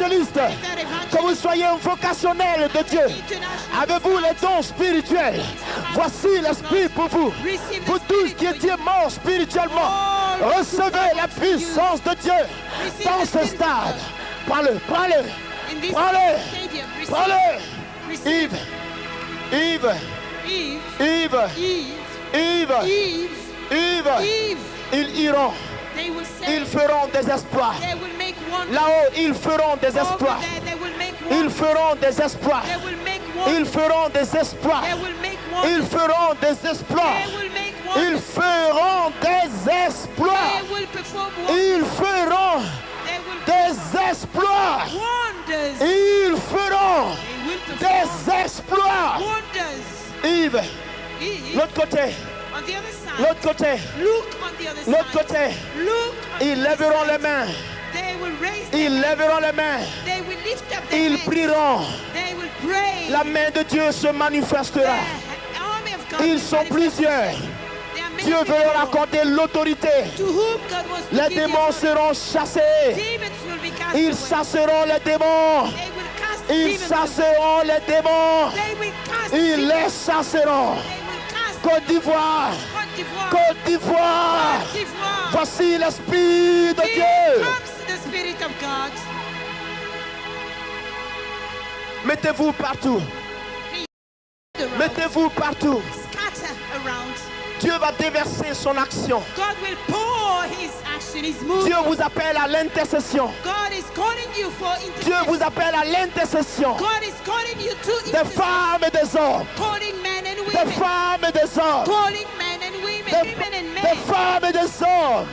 que vous soyez un vocationnel de Dieu. Avez-vous les dons spirituels? Voici l'Esprit pour vous. Vous tous qui étiez morts spirituellement, recevez la puissance de Dieu dans ce stade. Prends-le, prends-le, prends-le, prends-le. Yves, Yves, Yves, Yves, Yves, ils iront. Ils feront des exploits. Là-haut, ils feront des exploits. Ils feront des exploits. Ils feront des exploits. Ils feront des exploits. Ils feront des exploits. Ils feront des exploits. Ils feront des exploits. Yves, l'autre côté. L'autre côté. L'autre côté. Ils lèveront les mains. Ils lèveront les mains. Ils prieront. La main de Dieu se manifestera. Ils sont plusieurs. Dieu veut leur accorder l'autorité. Les démons seront chassés. Ils chasseront les démons. Ils chasseront les démons. Ils les chasseront. Côte d'Ivoire. Côte d'Ivoire. Voici l'Esprit de Dieu. Mettez-vous partout. Mettez-vous partout. Dieu va déverser son action. Dieu vous appelle à l'intercession. Dieu vous appelle à l'intercession. Des femmes et des hommes. Des femmes et des hommes. Des femmes et des hommes.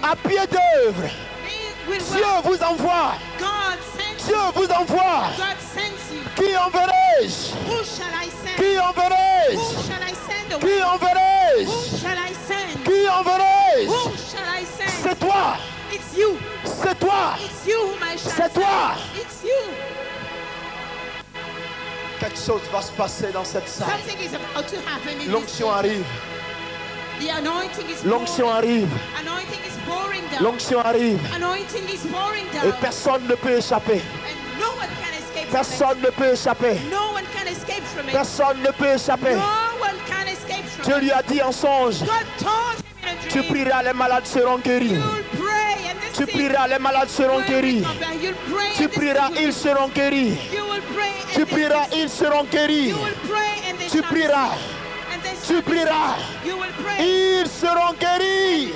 À pied d'œuvre. Dieu vous envoie. Dieu vous envoie. Qui enverrai-je? Qui enverrai-je? Qui enverrai-je? Qui enverrai-je? C'est toi. C'est toi. C'est toi. Quelque chose va se passer dans cette salle. L'onction arrive. L'onction arrive. L'onction arrive. Et personne ne peut échapper. Personne ne peut échapper. Personne ne peut échapper. Dieu lui a dit en songe, tu prieras, les malades seront guéris. Tu prieras, les malades seront guéris. Tu prieras, ils seront guéris. Tu prieras, ils seront guéris. Tu prieras. Tu prieras. Ils seront guéris.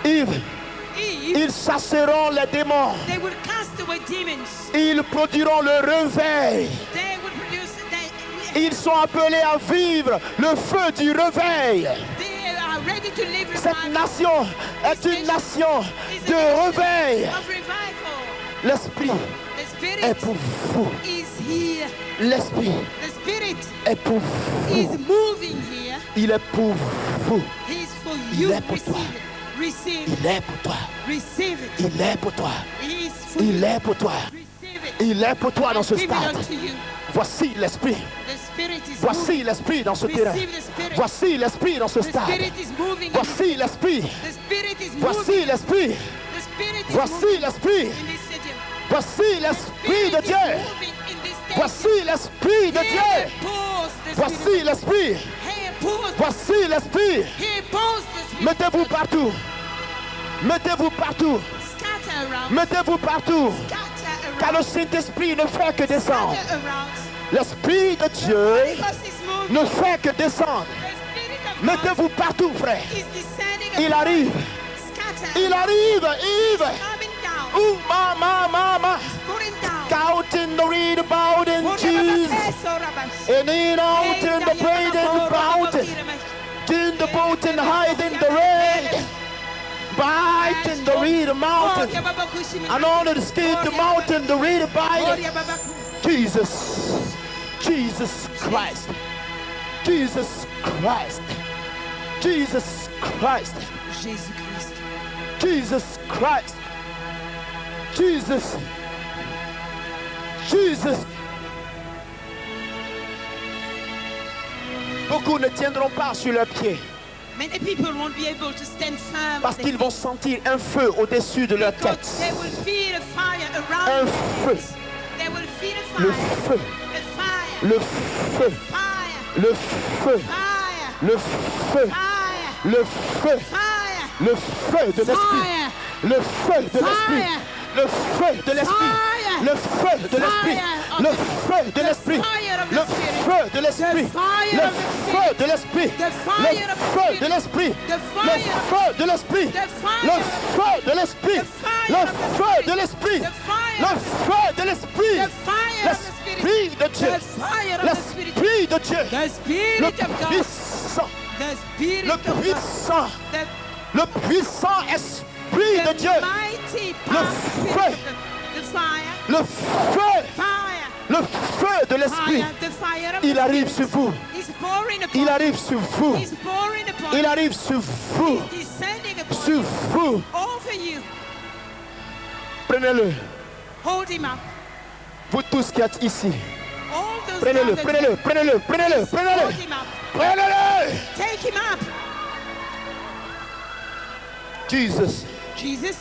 Yves, ils chasseront les démons. Ils produiront le réveil. Ils sont appelés à vivre le feu du réveil. Cette nation est une nation de réveil. L'Esprit est pour vous. L'Esprit est pour vous. Il est pour vous. Il est pour toi. Il est pour toi. Il est pour toi. Il est pour toi. Il est pour toi dans ce stade. Voici l'Esprit. Voici l'Esprit dans ce terrain. Voici l'Esprit dans ce stade. Voici l'Esprit. Voici l'Esprit. Voici l'Esprit. Voici l'Esprit de Dieu. Voici l'Esprit de Dieu. Voici l'Esprit. Voici l'Esprit. Mettez-vous partout. Mettez-vous partout. Mettez-vous partout. Car le Saint-Esprit ne fait que descendre. L'Esprit de Dieu ne fait que descendre. Mettez-vous partout, frère. Il arrive. Il arrive. Yves. Ooh, ma. Out in the reed about in Jesus. And in out in the braid and about it. In the boat and hide in the rain. Bite in the reed mountain. And on the skin the mountain, the reed abide. Jesus. Jesus Christ. Jesus Christ. Jesus Christ. Jesus Christ. Jesus. Jesus. Beaucoup ne tiendront pas sur leurs pieds. Many people won't be able to stand firm. Parce qu'ils vont sentir un feu au-dessus de leur tête. They will feel a fire around Un feu. They will feel a Le fire. feu. A fire. Le feu. Fire. Le feu. Fire. Le feu. Fire. Le feu. Fire. Le feu de l'esprit. Fire. Le feu de l'esprit. Fire. Le feu de l'esprit. Fire. Le feu de l'esprit. Fire. Le feu de l'esprit. fire of the Le Spirit. feu de l'esprit. The fire Le of the feu Spirit. de l'esprit. The Le fire of the feu Spirit. de l'esprit. The Le fire of feu de l'esprit. The fire Le of feu de l'esprit. The fire Le of the feu Spirit. de l'esprit. The fire Le of the feu de l'esprit. The fire of the Spirit. L'esprit de Dieu. The fire of the Spirit. L'esprit de Dieu. The Spirit Le of God. puissant. The Spirit Le of God. puissant. The Le puissant esprit de Dieu. mighty Le power feu. of the fire. Le feu. Fire. Le feu de l'esprit. Fire. The fire of Il the arrive Spirit. sur vous. He's pouring upon Il arrive sur vous. He's pouring upon Il arrive sur vous. He's sending upon Sur you. vous. Over you. Prenez-le. Hold him up. Vous tous qui êtes ici. All those Prenez-le, gathered, prenez-le, prenez-le, prenez-le, prenez-le. hold him up. Prenez-le. Take him up. Jesus. Jesus.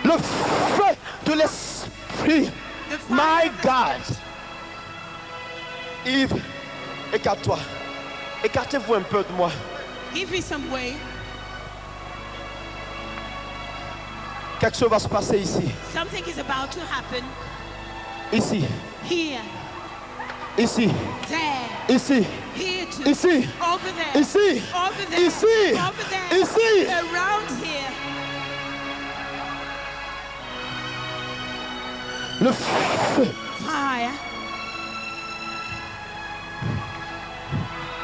Le feu de l'esprit. The fire My of the God. Spirit. Yves, écarte-toi. Écartez-vous un peu de moi. Give me some way. Quelque chose va se passer ici. Something is about to happen. Ici. Here. Ici. There. Ici. Here too. Ici. Over there. Ici. Over there. Ici. Over there. Ici. Around here. Le feu. Fire.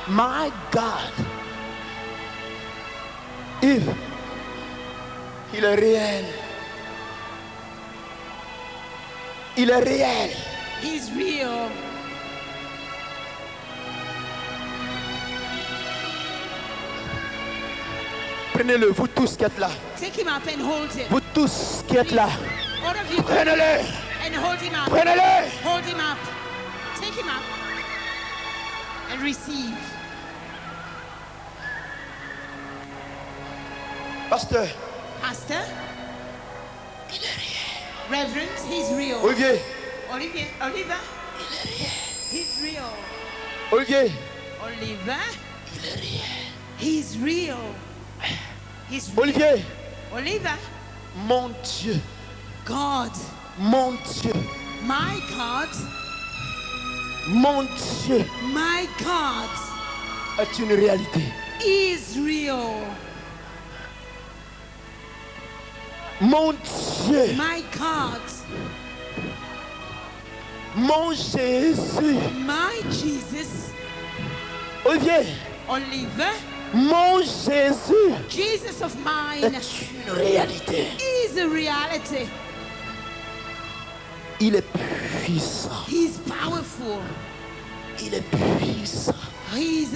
My God. Yves, il est réel. Il est réel. He's real. Prenez-le, vous tous qui êtes là. Take him up and hold him. Vous tous qui êtes là. All of you. Prenez-le. And hold him up. Prenez-le. Hold him up. Take him up. And receive. Pasteur. Pastor. Reverend, he's real. Olivier. Olivier. Oliver. He's real. Olivier. Oliver. He's real. He's real. Olivier. Oliver. Mon Dieu. God. Mon Dieu. My God. Mon Dieu My God est une réalité. is real. Mon Dieu. My God. Mon Jésus. My Jesus. Olivier. Oliver. Mon Jésus Jesus of mine est une réalité. is a reality. Il est puissant. He's powerful. Il est puissant. He's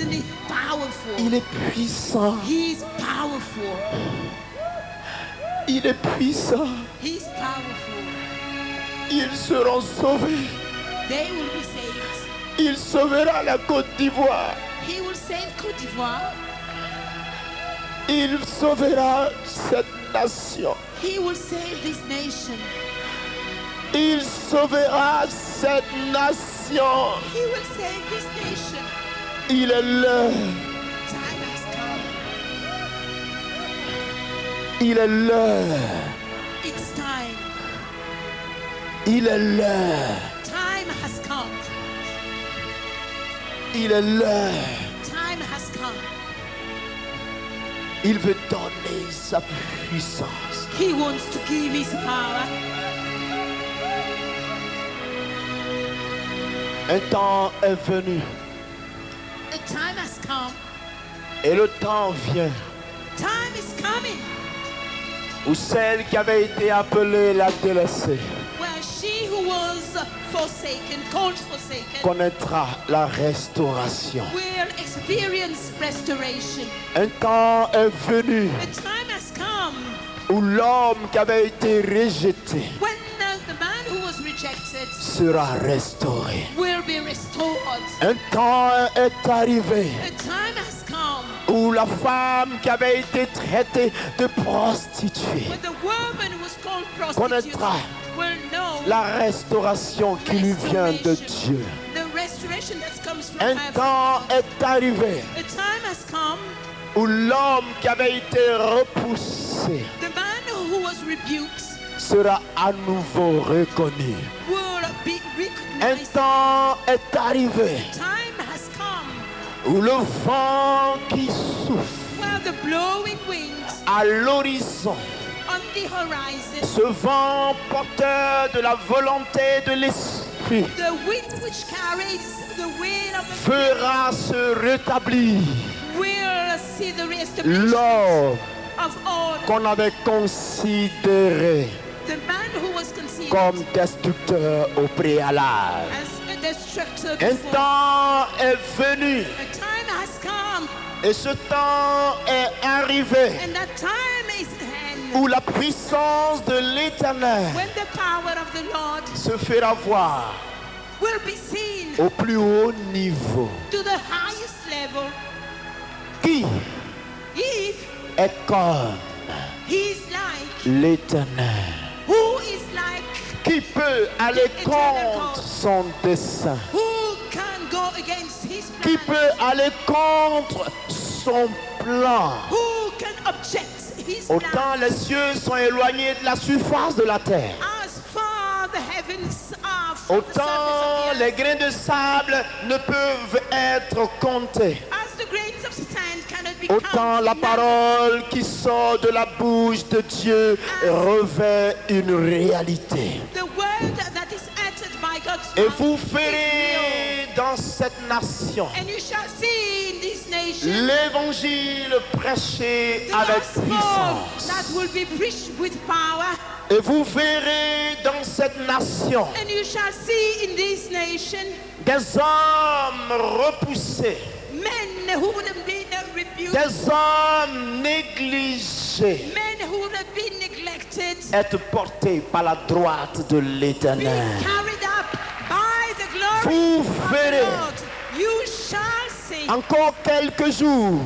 powerful. Il est puissant. He's powerful. Il est puissant. He's powerful. Ils seront sauvés. They will be saved. Il sauvera la Côte d'Ivoire. He will save Côte d'Ivoire. Il sauvera cette nation. He will save this nation. Il sauvera cette nation. He will save this nation. Il est l'heure. Time has come. Il est l'heure. It's time. Il est l'heure. Time has come. Il est l'heure. Time has come. Il veut donner sa puissance. He wants to give his power. Un temps est venu The time has come. et le temps vient Time is coming où celle qui avait été appelée la délaissée where she who was forsaken, called forsaken, connaîtra la restauration. will experience restoration. Un temps est venu The time has come où l'homme qui avait été rejeté when the man who was rejected sera restauré. will be restored. Un temps est arrivé A time has come où la femme qui avait été traitée de prostituée when the woman who was called prostitute connaîtra will know la restauration qui lui vient de Dieu. the restoration that comes from Un heaven. temps est arrivé A time has come, où l'homme qui avait été repoussé the man who was rebuked sera à nouveau reconnu. will be Un recognized. temps est arrivé Time has come où le vent qui souffle where the blowing winds à l'horizon, on the horizon, ce vent porteur de la volonté de l'esprit, the wind which carries the wind of the fera se rétablir will see the restoration l'homme of all. qu'on avait considéré The man who was conceived comme destructeur au préalable. as a destructor Un before. temps est venu A time has come, et ce temps est arrivé and that time is hand où la puissance de l'Éternel when the power of the Lord se fera voir will be seen au plus haut niveau. to the highest level. Qui If est comme he is like, l'Éternel? who is like, Qui peut aller contre son dessein? who can go against his Qui plan? peut aller contre son plan? Who can object his Autant plan? les cieux sont éloignés de la surface de la terre, As far the heavens are from the autant surface of the les earth, grains de sable ne peuvent être comptés. as the grains of sand cannot be Autant la counted, parole qui sort de la bouche de Dieu revêt une réalité. the word that is uttered by God's Et mouth vous is verrez dans cette nation real. And you shall see in this nation l'évangile prêché the avec gospel puissance. that will be preached with power. Et vous verrez dans cette nation And you shall see in this nation des hommes repoussés, men who would have been rebuked, des hommes négligés, men who would have been neglected, être portés par la droite de being l'Éternel. carried up by the glory Vous of verrez. the Lord. You shall see Encore quelques jours,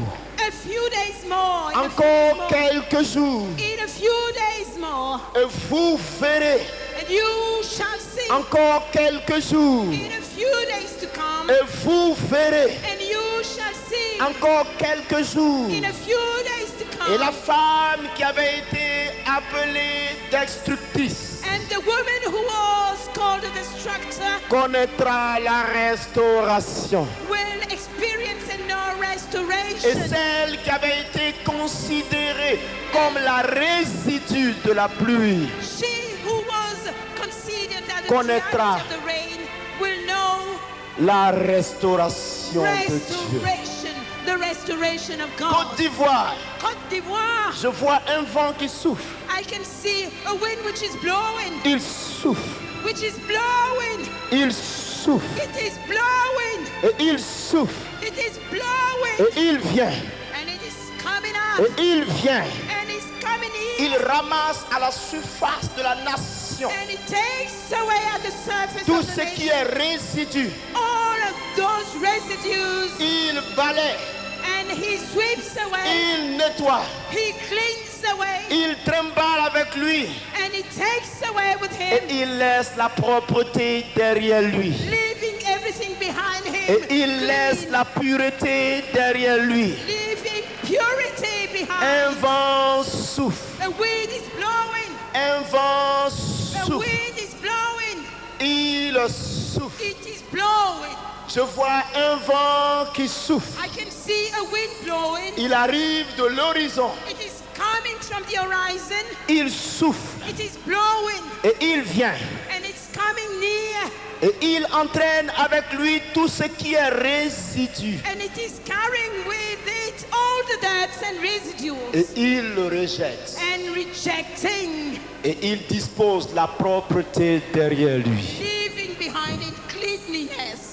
a few days more, in a few encore days more, quelques jours, in a few days more, et vous verrez. and you shall see Encore quelques jours, in a few days to come, et vous verrez. and you shall see Encore quelques jours. in a few days to Et la come, femme qui avait été appelée destructrice and the woman who was called a destructor connaîtra la restauration. will experience no Et restoration. celle qui avait été considérée comme la résidue de la pluie She who was considered as the connaîtra reality of the rain will know la restauration de Dieu. restoration, the restoration of God. Côte d'Ivoire, Côte d'Ivoire, je vois un vent qui souffle. I can see a wind which is blowing, Il souffle, which is blowing. il souffle, It is blowing. et il souffle, It is blowing. et il vient, And it is coming et up. il vient. And it's coming Il in. ramasse à la surface de la nation And it takes away at the surface tout of the ce qui nation est résidu. all of those residues. Il balaie, And he sweeps away. il nettoie, He cleans away. il trimballe avec lui And he takes away with et him, il laisse la propreté derrière lui. leaving everything behind him. Et il laisse clean, la pureté derrière lui. leaving purity Un behind. vent souffle, A wind is blowing. un vent A souffle, wind is blowing. il souffle. It is blowing. Je vois un vent qui souffle. I can see a wind blowing. Il arrive de l'horizon, It is coming from the horizon. il souffle It is blowing. et il vient. And it's coming near. Et il entraîne avec lui tout ce qui est résidu. And it is carrying with it all the dirt and Et residues. il le rejette. And rejecting, Et il dispose la propreté derrière lui. leaving behind it cleanliness.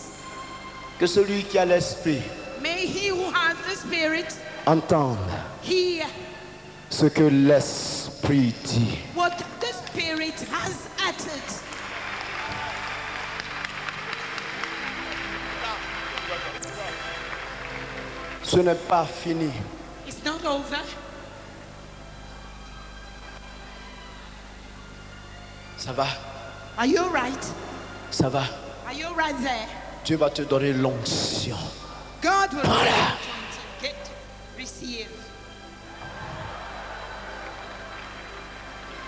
Que celui qui a l'esprit May he who has the Spirit entende hear ce que l'esprit dit. what the Spirit has uttered. Ce n'est pas fini. It's not over. Ça va? Are you right? Ça va? Are you right there? Dieu va te donner l'onction. God will Voilà. get receive.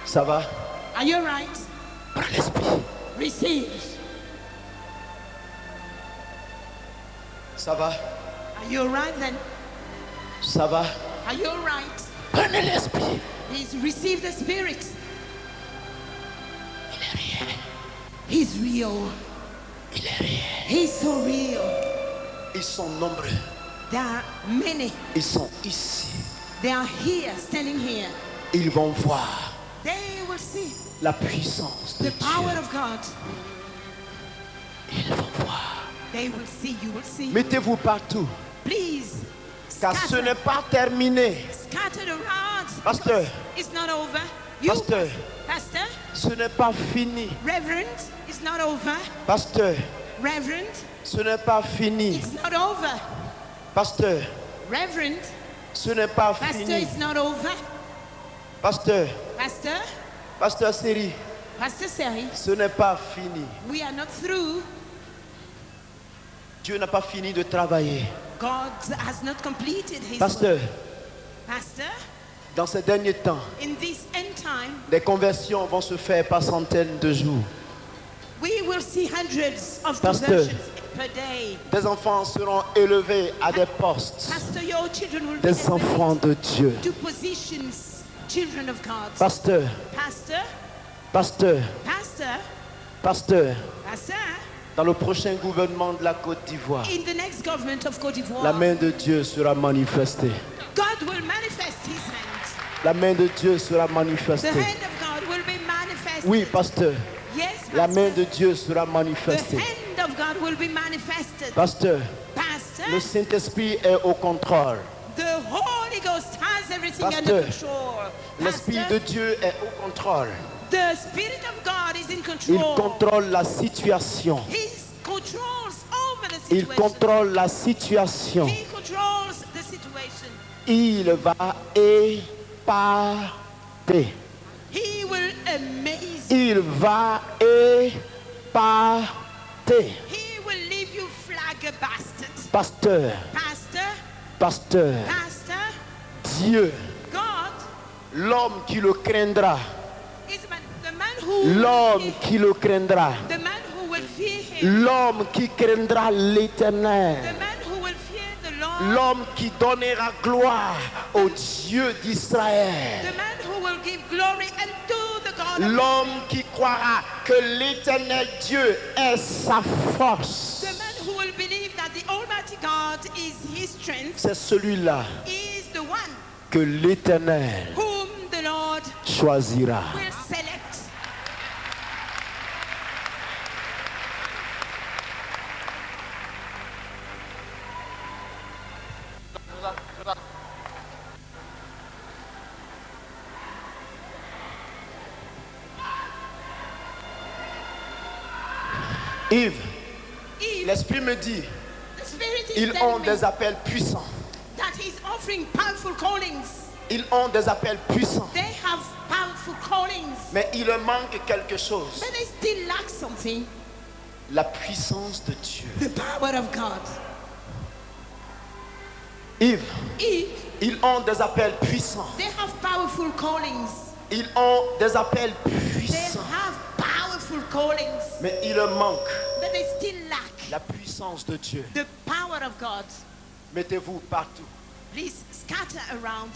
Ça va? Are you right? Par l'esprit. Receive. Ça va? Are you right then? Ça va? Are you right? Prenez l'esprit. He's received the Spirit. Il est réel. He's real. Il est réel. He's so real. Ils sont nombreux. There are many. Ils sont ici. They are here, standing here. Ils vont voir They will see la puissance de the power Dieu. of God. Ils vont voir. They will see, you will see. Mettez-vous partout. Please, Car ce scatter, n'est pas terminé. scattered around. Pasteur. It's not over. You, Pasteur. Pastor, Ce n'est pas fini. Reverend, it's not over. Pasteur. Reverend, Ce n'est pas fini. it's not over. Pasteur. Reverend, Ce n'est pas Pastor, fini. it's not over. Pasteur. Pastor, Pasteur Seri. Pastor Seri, Ce n'est pas fini. we are not through. Dieu n'a pas fini de travailler. God has not completed his Pasteur, work. Pastor, dans ces derniers temps, in this end time, des conversions vont se faire par centaines de jours. we will see hundreds of Pastor. conversions per day. Des enfants seront élevés à des postes. Pastor, your children will be Des enfants de Dieu. to positions, children of God. Pasteur, Pastor, pasteur, Pastor, pasteur, Pastor, dans le prochain gouvernement de la Côte d'Ivoire, in the next government of Côte d'Ivoire, la main de Dieu sera manifestée. God will manifest his hand. La main de Dieu sera The manifestée. hand of God will be manifested. Oui, pasteur, Yes, la main Pastor. de Dieu sera The manifestée. hand of God will be manifested. Pasteur, Pastor, le Saint-Esprit est au contrôle. the Holy Ghost has everything Pastor, under control. L'Esprit Pastor, de Dieu est au contrôle. the Spirit of God is in Il control. contrôle la situation. He controls over the Il situation. contrôle la situation. He controls the situation. Il va épater. He will amaze. Il va épater. He will leave you flabbergasted. Pasteur, Pastor, pasteur, Pastor, Dieu, God l'homme qui le craindra, is the man who l'homme qui le craindra, the man who will fear him, l'homme qui craindra the l'Éternel, man who will fear the Lord, l'homme qui donnera gloire au Dieu d'Israël, the man who will give glory unto the God of l'homme qui croira que l'Éternel Dieu est sa force. the man who will believe that the Almighty God is his strength, C'est celui-là is the one que l'Éternel whom the Lord choisira. will select. Yves, If l'Esprit me dit, the Spirit is ils telling ont me des appels puissants. that he's offering powerful callings. Ils ont des appels puissants. They have powerful callings, Mais il leur manque quelque chose. but they still lack something. La puissance de Dieu. The power of God. Yves, If ils ont des appels puissants. they have powerful callings, Ils ont des appels they puissants. have powerful callings, Mais il leur manque but they still lack la puissance de Dieu. the power of God. Mettez-vous partout. Please scatter around,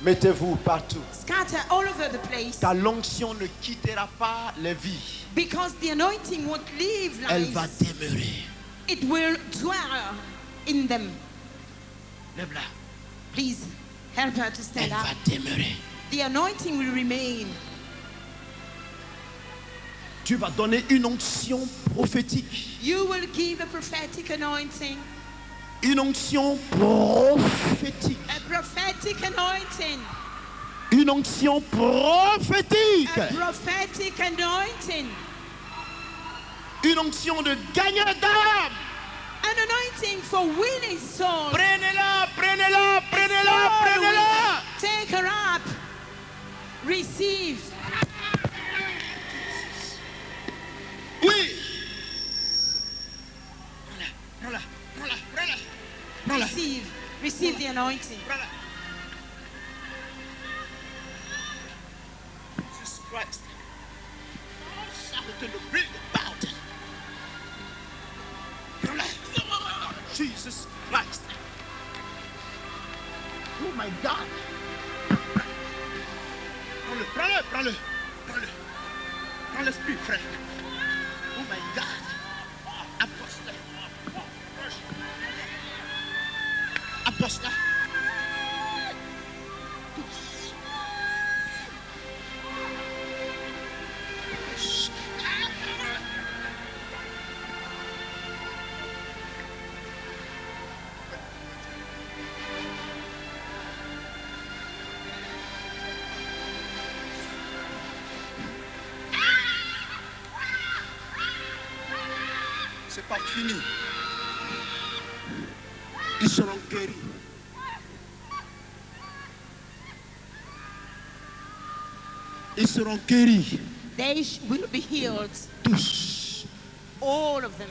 Mettez-vous partout. scatter all over the place, Ta l'onction ne quittera pas les vies. because the anointing won't leave Elle va lives. demeurer. It will dwell in them. Lève-la. Please help her to Elle stand va up. demeurer. The anointing will remain. Dieu va donner une onction prophétique. You will give a prophetic anointing, Une onction prophétique. a prophetic anointing, Une onction prophétique. a prophetic anointing, Une onction de gagneur d'âme. An anointing for winning souls. Prenez-la, prenez-la, prenez-la, prenez-la. Take her up. Receive. Oui. Prends-la, prends-la, prends-la, prends-la. Receive. Receive the anointing. Prends-la. Jesus Christ. Something to bring about. Prends-la. Jesus Christ. Oh my God. Prends-le, prends-le, prends-le, prends-le. Prends l'esprit, frère. Oh my God. Apostle. Apostle. C'est pas fini. Ils seront guéris. Ils seront guéris. They will be healed. Tous. All of them.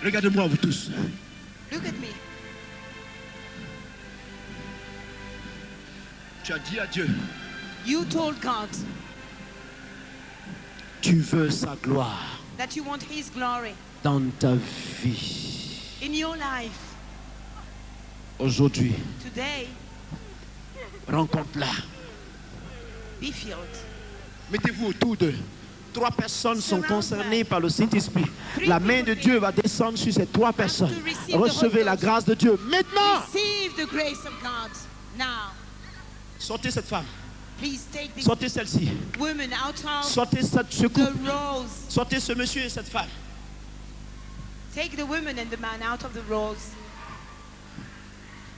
Regardez-moi, vous tous. Look at me. Tu as dit à Dieu, You told God tu veux sa gloire that you want His glory dans ta vie. in your life. Aujourd'hui, Today, rencontre-la. be filled. Mettez-vous autour d'eux. 3 personnes sont concernées par le Saint-Esprit. La main de Dieu va descendre sur ces 3 personnes. Recevez la grâce de Dieu. Maintenant, Receive the grace of God. Now, sortez cette femme. please take the Sortez celle-ci. women out of Sortez ce the couple. rows. Sortez ce monsieur et cette femme. Take the woman and the man out of the rows.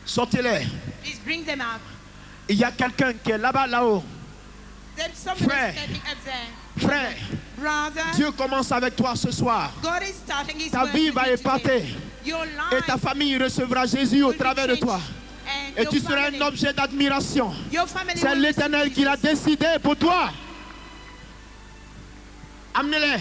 Sortez-les. Please bring them up. Il y a quelqu'un qui est là-bas, là-haut. There's somebody Frère. standing up there. Frère, Brother, Dieu commence avec toi ce soir. God is starting His Ta work vie with va you épater. today. Your Et ta life famille recevra Jésus au will be travers de changed. toi. And Et your tu seras family- un objet d'admiration. Your family C'est will l'Éternel receive qui l'a Jesus. décidé pour toi. Amenez-les.